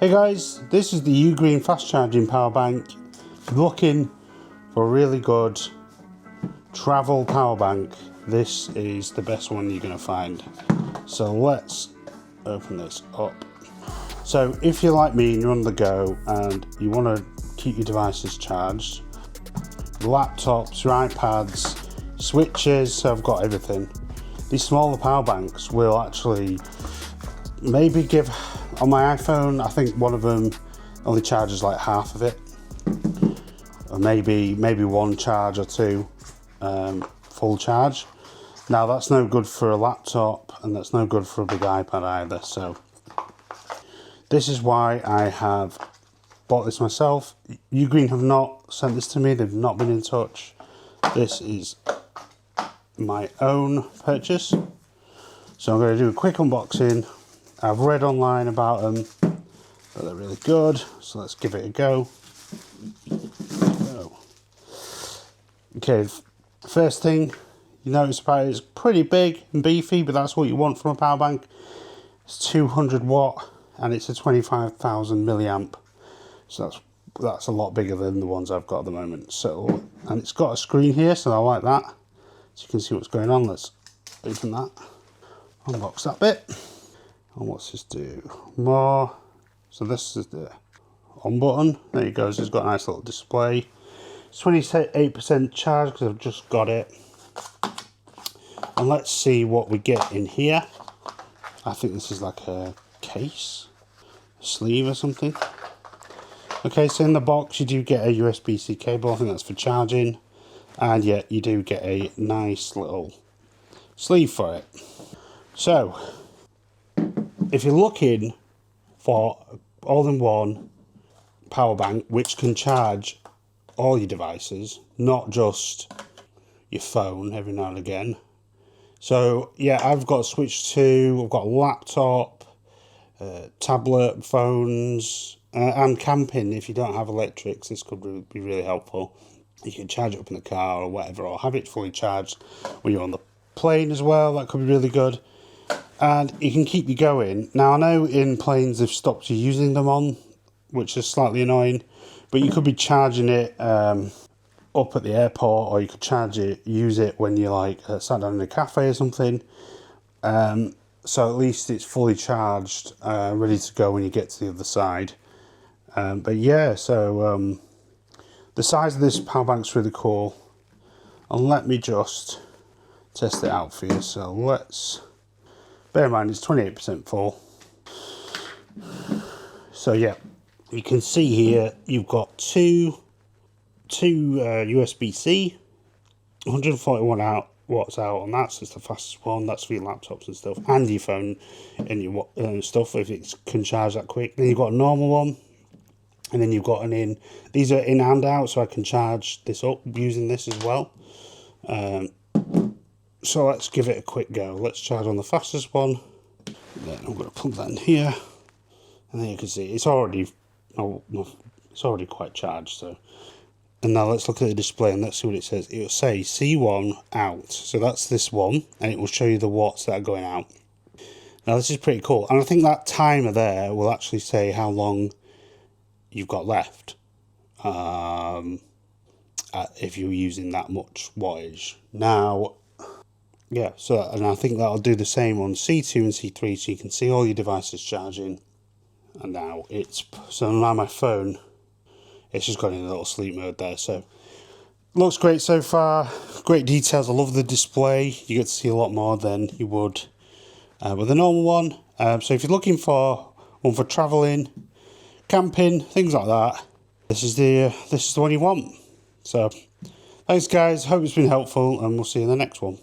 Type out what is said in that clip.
Hey guys, this is the UGREEN fast charging power bank. If you're looking for a really good travel power bank, this is the best one you're going to find. So let's open this up. So if you're like me and you're on the go and you want to keep your devices charged, laptops, your iPads, switches, so I've got everything. These smaller power banks will actually maybe give, on my iPhone, I think one of them only charges like half of it, or maybe one charge or two full charge. Now that's no good for a laptop, and that's no good for a big iPad either. So this is why I have bought this myself. UGREEN have not sent this to me, they've not been in touch. This is my own purchase. So I'm going to do a quick unboxing. I've read online about them, that they're really good, so let's give it a go. Okay, first thing you notice about it is pretty big and beefy, but that's what you want from a power bank. It's 200 watt and it's a 25,000 milliamp, so that's a lot bigger than the ones I've got at the moment. So, and it's got a screen here, so I like that, so you can see what's going on. Let's open that, unbox that bit. And what's this do? More. So this is the on button. There it goes. It's got a nice little display. It's 28% charged because I've just got it. And let's see what we get in here. I think this is like a case, a sleeve or something. Okay, so in the box you do get a USB-C cable. I think that's for charging. And yeah, you do get a nice little sleeve for it. So if you're looking for all-in-one power bank which can charge all your devices, not just your phone every now and again. So yeah, I've got a Switch 2, I've got a laptop, tablet, phones, and camping. If you don't have electrics, this could be really helpful. You can charge it up in the car or whatever, or have it fully charged when you're on the plane as well. That could be really good. And it can keep you going. Now I know in planes they've stopped you using them on, which is slightly annoying, but you could be charging it up at the airport, or you could use it when you're like sat down in a cafe or something. So at least it's fully charged, ready to go when you get to the other side. But yeah, so the size of this power bank's really cool. And let me just test it out for you. So let's bear in mind it's 28% full. So yeah, you can see here you've got two USB-C, 141 watts out, and that's just the fastest one. That's for your laptops and stuff, and your phone and your stuff if it can charge that quick. Then you've got a normal one, and then you've got an in. These are in and out, so I can charge this up using this as well. So let's give it a quick go. Let's charge on the fastest one. Then I'm going to plug that in here, and then you can see it's already quite charged. So, and now let's look at the display and let's see what it says. It will say C1 out, so that's this one, and it will show you the watts that are going out. Now this is pretty cool, and I think that timer there will actually say how long you've got left, if you're using that much wattage. Now, yeah, so, and I think that'll do the same on C2 and C3, so you can see all your devices charging. And now now my phone, it's just got in a little sleep mode there. So looks great so far, great details. I love the display. You get to see a lot more than you would with a normal one. So if you're looking for one for traveling, camping, things like that, this is the one you want. So thanks guys, hope it's been helpful, and we'll see you in the next one.